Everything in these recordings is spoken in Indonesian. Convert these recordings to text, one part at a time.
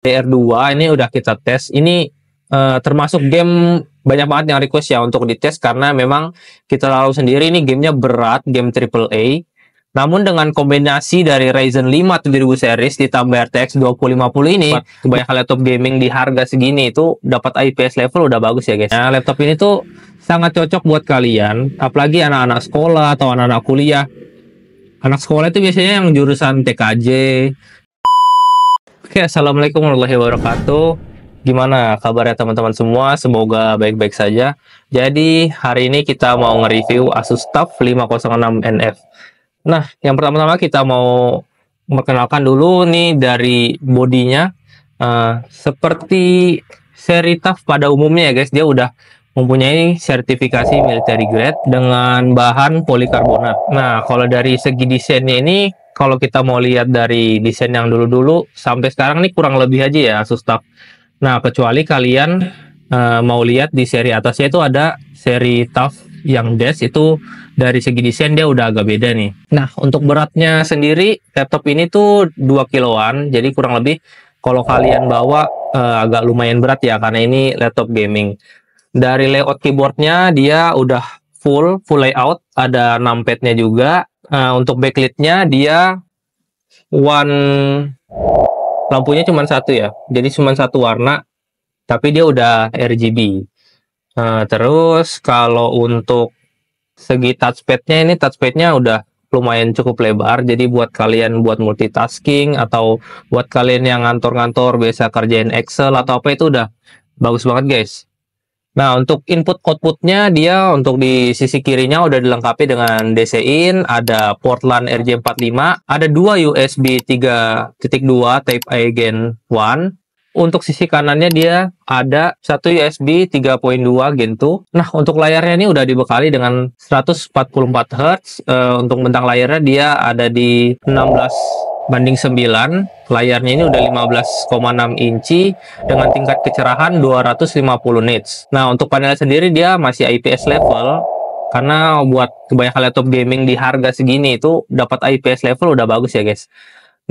DR2 ini udah kita tes. Ini termasuk game banyak banget yang request ya untuk dites karena memang kita tahu sendiri ini gamenya berat, game AAA. Namun dengan kombinasi dari Ryzen 5 7000 series ditambah RTX 2050 ini, kebanyakan laptop gaming di harga segini itu dapat IPS level udah bagus ya guys. Nah, laptop ini tuh sangat cocok buat kalian, apalagi anak-anak sekolah atau anak-anak kuliah. Anak sekolah itu biasanya yang jurusan TKJ. Oke, assalamualaikum warahmatullahi wabarakatuh. Gimana kabarnya teman-teman semua? Semoga baik-baik saja. Jadi hari ini kita mau nge-review Asus TUF 506 NF. Nah, yang pertama-tama kita mau memperkenalkan dulu nih dari bodinya. Seperti seri TUF pada umumnya ya guys, dia udah mempunyai sertifikasi military grade dengan bahan polikarbonat. Nah, kalau dari segi desainnya ini, kalau kita mau lihat dari desain yang dulu-dulu sampai sekarang nih kurang lebih aja ya Asus TUF. Nah, kecuali kalian mau lihat di seri atasnya itu ada seri TUF yang dash, itu dari segi desain dia udah agak beda nih. Nah, untuk beratnya sendiri laptop ini tuh 2 kiloan, jadi kurang lebih kalau kalian bawa agak lumayan berat ya karena ini laptop gaming. Dari layout keyboardnya dia udah full layout, ada numpadnya juga. Untuk backlit-nya dia lampunya cuma satu ya, jadi cuma satu warna, tapi dia udah RGB. Terus kalau untuk segi touchpadnya, ini touchpadnya udah lumayan cukup lebar, jadi buat kalian buat multitasking atau buat kalian yang ngantor-ngantor biasa kerjain Excel atau apa itu udah bagus banget guys. Nah, untuk input outputnya dia untuk di sisi kirinya udah dilengkapi dengan DC-in, ada port LAN RJ45, ada dua USB 3.2 Type A Gen 1. Untuk sisi kanannya dia ada satu USB 3.2 Gen 2. Nah, untuk layarnya ini udah dibekali dengan 144 Hz. Untuk bentang layarnya dia ada di 16:9. Layarnya ini udah 15,6 inci dengan tingkat kecerahan 250 nits. Nah, untuk panel sendiri dia masih IPS level, karena buat kebanyakan laptop gaming di harga segini itu dapat IPS level udah bagus ya guys.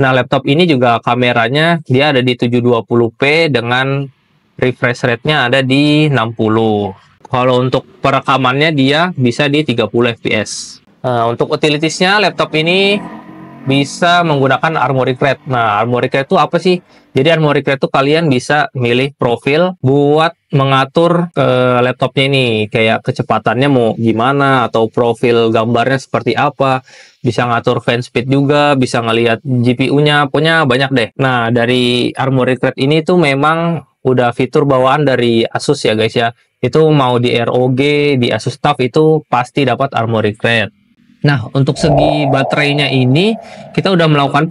Nah, laptop ini juga kameranya dia ada di 720p dengan refresh rate-nya ada di 60. Kalau untuk perekamannya dia bisa di 30 fps. Untuk utilities-nya laptop ini bisa menggunakan Armoury Crate. Nah, Armoury Crate itu apa sih? Jadi Armoury Crate itu kalian bisa milih profil buat mengatur laptopnya ini, kayak kecepatannya mau gimana atau profil gambarnya seperti apa. Bisa ngatur fan speed juga, bisa ngelihat GPU-nya, punya banyak deh. Nah, dari Armoury Crate ini tuh memang udah fitur bawaan dari Asus ya guys ya. Itu mau di ROG, di Asus TUF itu pasti dapat Armoury Crate. Nah, untuk segi baterainya ini kita udah melakukan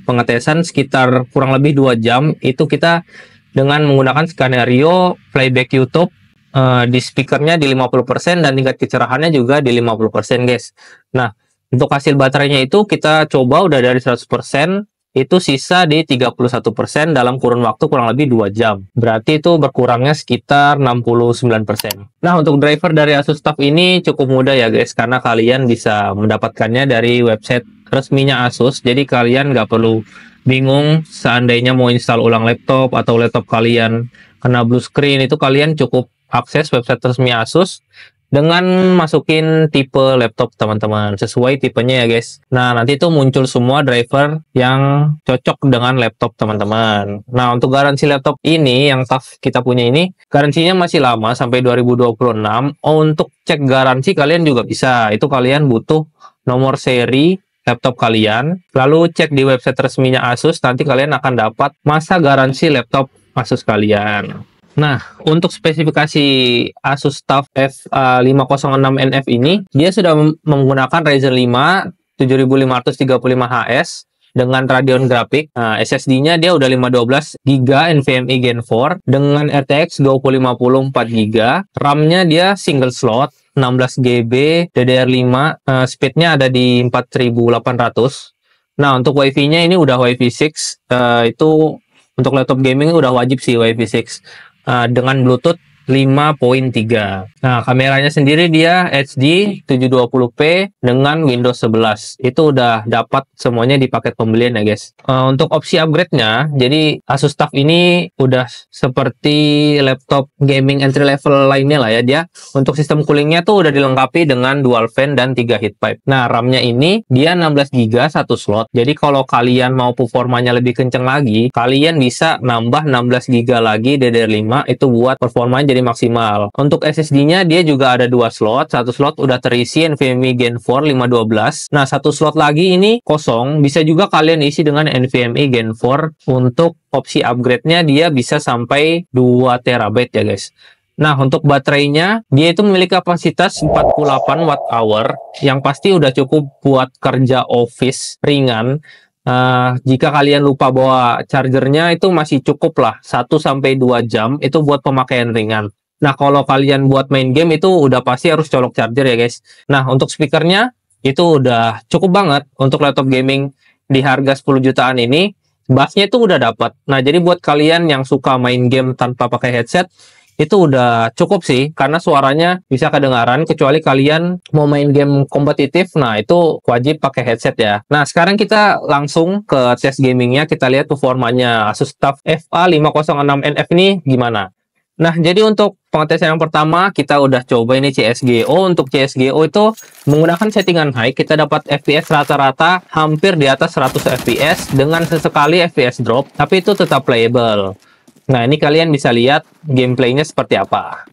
pengetesan sekitar kurang lebih 2 jam. Itu kita dengan menggunakan skenario playback YouTube di speakernya di 50% dan tingkat kecerahannya juga di 50% guys. Nah, untuk hasil baterainya itu kita coba udah dari 100%, itu sisa di 31% dalam kurun waktu kurang lebih 2 jam. Berarti itu berkurangnya sekitar 69%. Nah, untuk driver dari Asus TUF ini cukup mudah ya guys, karena kalian bisa mendapatkannya dari website resminya Asus. Jadi kalian nggak perlu bingung seandainya mau install ulang laptop atau laptop kalian kena blue screen, itu kalian cukup akses website resmi Asus dengan masukin tipe laptop teman-teman, sesuai tipenya ya guys. Nah, nanti itu muncul semua driver yang cocok dengan laptop teman-teman. Nah, untuk garansi laptop ini yang TUF kita punya ini, garansinya masih lama sampai 2026. Untuk cek garansi kalian juga bisa. Itu kalian butuh nomor seri laptop kalian, lalu cek di website resminya Asus, nanti kalian akan dapat masa garansi laptop Asus kalian. Nah, untuk spesifikasi Asus TUF F506NF ini, dia sudah menggunakan Ryzen 5 7535HS dengan Radeon grafik. Nah, SSD-nya dia udah 512 GB NVMe Gen 4 dengan RTX 2050 4 GB. RAM-nya dia single slot 16 GB DDR5, speed-nya ada di 4800. Nah, untuk WiFi-nya ini udah Wi-Fi 6, itu untuk laptop gaming udah wajib sih Wi-Fi 6. Dengan Bluetooth 5.3. Nah, kameranya sendiri dia HD 720p dengan Windows 11. Itu udah dapat semuanya di paket pembelian ya, guys. Untuk opsi upgrade-nya, jadi Asus TUF ini udah seperti laptop gaming entry level lainnya lah ya. Dia untuk sistem coolingnya tuh udah dilengkapi dengan dual fan dan 3 heat pipe. Nah, RAM-nya ini dia 16 GB satu slot. Jadi kalau kalian mau performanya lebih kenceng lagi, kalian bisa nambah 16 GB lagi DDR5 itu buat performanya jadi maksimal. Untuk SSD-nya dia juga ada dua slot. Satu slot udah terisi NVMe Gen 4 512. Nah, satu slot lagi ini kosong. Bisa juga kalian isi dengan NVMe Gen 4. Untuk opsi upgrade-nya dia bisa sampai 2 TB ya, guys. Nah, untuk baterainya, dia itu memiliki kapasitas 48 watt hour, yang pasti udah cukup buat kerja office ringan. Jika kalian lupa bawa chargernya, itu masih cukup lah, 1-2 jam, itu buat pemakaian ringan. Nah, kalau kalian buat main game, itu udah pasti harus colok charger ya, guys. Nah, untuk speakernya, itu udah cukup banget untuk laptop gaming di harga 10 jutaan ini. Bassnya itu udah dapat. Nah, jadi buat kalian yang suka main game tanpa pakai headset, itu udah cukup sih, karena suaranya bisa kedengaran, kecuali kalian mau main game kompetitif, nah itu wajib pakai headset ya. Nah, sekarang kita langsung ke tes gamingnya, kita lihat performanya Asus TUF FA506NF ini gimana. Nah, jadi untuk pengetesan yang pertama, kita udah coba ini CSGO. Untuk CSGO itu menggunakan settingan high, kita dapat FPS rata-rata hampir di atas 100 FPS dengan sesekali FPS drop, tapi itu tetap playable. Nah, ini kalian bisa lihat gameplaynya seperti apa.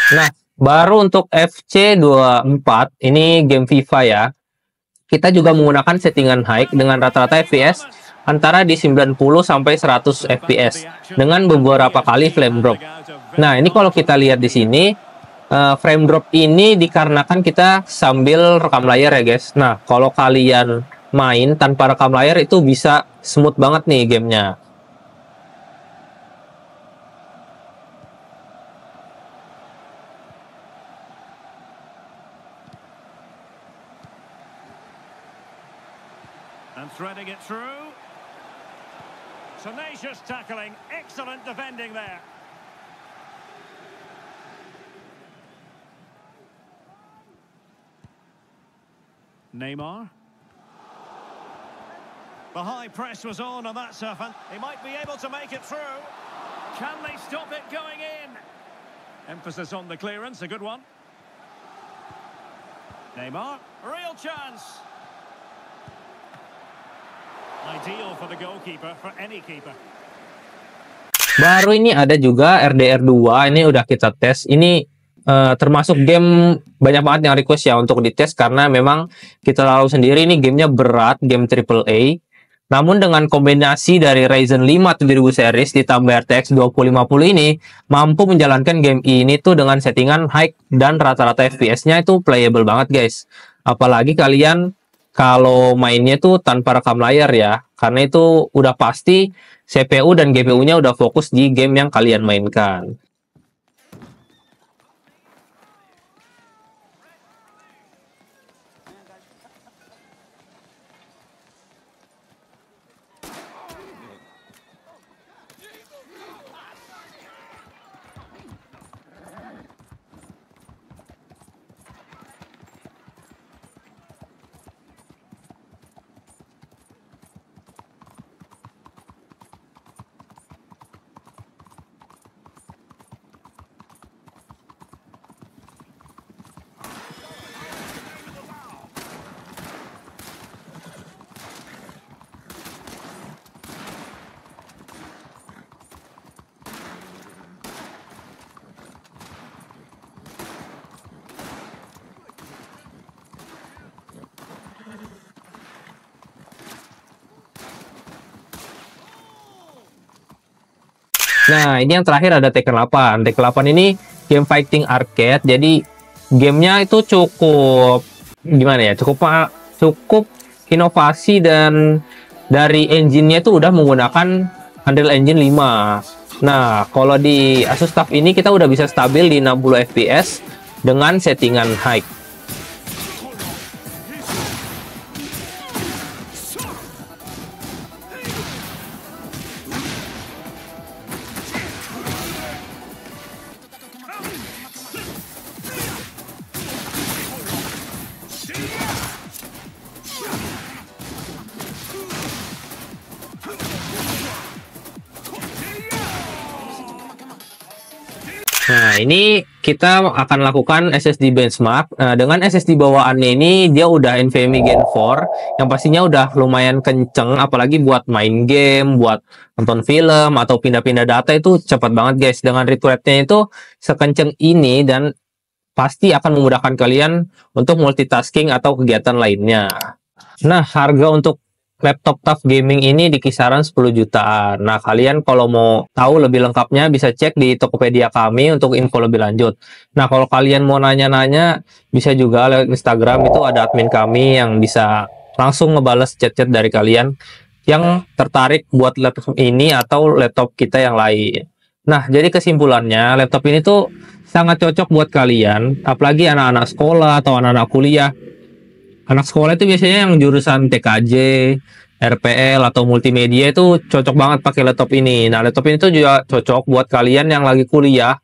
Nah, baru untuk FC24, ini game FIFA ya. Kita juga menggunakan settingan high dengan rata-rata FPS antara di 90 sampai 100 FPS dengan beberapa kali frame drop. Nah, ini kalau kita lihat di sini, frame drop ini dikarenakan kita sambil rekam layar ya, guys. Nah, kalau kalian main tanpa rekam layar itu bisa smooth banget nih gamenya. And threading it through. Tenacious tackling, excellent defending there. Neymar. The high press was on that surface. He might be able to make it through. Can they stop it going in? Emphasis on the clearance, a good one. Neymar, real chance. Ideal for the goalkeeper, for any keeper. Baru ini ada juga RDR 2, ini udah kita tes. Ini termasuk game banyak banget yang request ya untuk dites, karena memang kita tahu sendiri ini gamenya berat, game AAA. Namun dengan kombinasi dari Ryzen 5 7000 series ditambah RTX 2050 ini, mampu menjalankan game ini tuh dengan settingan high dan rata-rata FPS-nya itu playable banget, guys. Apalagi kalian kalau mainnya tuh tanpa rekam layar ya, karena itu udah pasti CPU dan GPU-nya udah fokus di game yang kalian mainkan. Nah, ini yang terakhir ada Tekken 8. Tekken 8 ini game fighting arcade. Jadi gamenya itu cukup gimana ya? Cukup inovasi, dan dari engine-nya itu udah menggunakan Unreal Engine 5. Nah, kalau di Asus TUF ini kita udah bisa stabil di 60 fps dengan settingan high. Nah, ini kita akan lakukan SSD benchmark. Nah, dengan SSD bawaannya ini dia udah NVMe Gen 4 yang pastinya udah lumayan kenceng, apalagi buat main game, buat nonton film atau pindah-pindah data itu cepat banget guys. Dengan read rate-nya itu sekenceng ini dan pasti akan memudahkan kalian untuk multitasking atau kegiatan lainnya. Nah, harga untuk laptop TUF gaming ini di kisaran 10 jutaan. Nah, kalian kalau mau tahu lebih lengkapnya bisa cek di Tokopedia kami untuk info lebih lanjut. Nah, kalau kalian mau nanya-nanya bisa juga lewat Instagram, itu ada admin kami yang bisa langsung ngebales chat-chat dari kalian yang tertarik buat laptop ini atau laptop kita yang lain. Nah, jadi kesimpulannya laptop ini tuh sangat cocok buat kalian, apalagi anak-anak sekolah atau anak-anak kuliah. Anak sekolah itu biasanya yang jurusan TKJ, RPL atau multimedia itu cocok banget pakai laptop ini. Nah, laptop ini tuh juga cocok buat kalian yang lagi kuliah,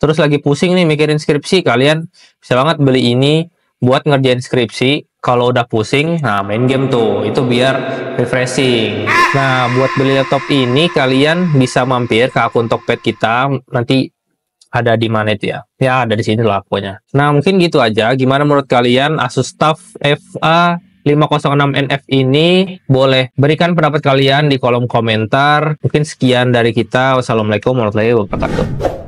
terus lagi pusing nih mikirin skripsi, kalian bisa banget beli ini buat ngerjain skripsi. Kalau udah pusing, nah main game tuh, itu biar refreshing. Nah, buat beli laptop ini kalian bisa mampir ke akun Tokped kita, nanti ada di mana itu ya? Ya, ada di sini lah pokoknya. Nah, mungkin gitu aja. Gimana menurut kalian Asus TUF FA506NF ini? Boleh berikan pendapat kalian di kolom komentar. Mungkin sekian dari kita. Wassalamualaikum warahmatullahi wabarakatuh.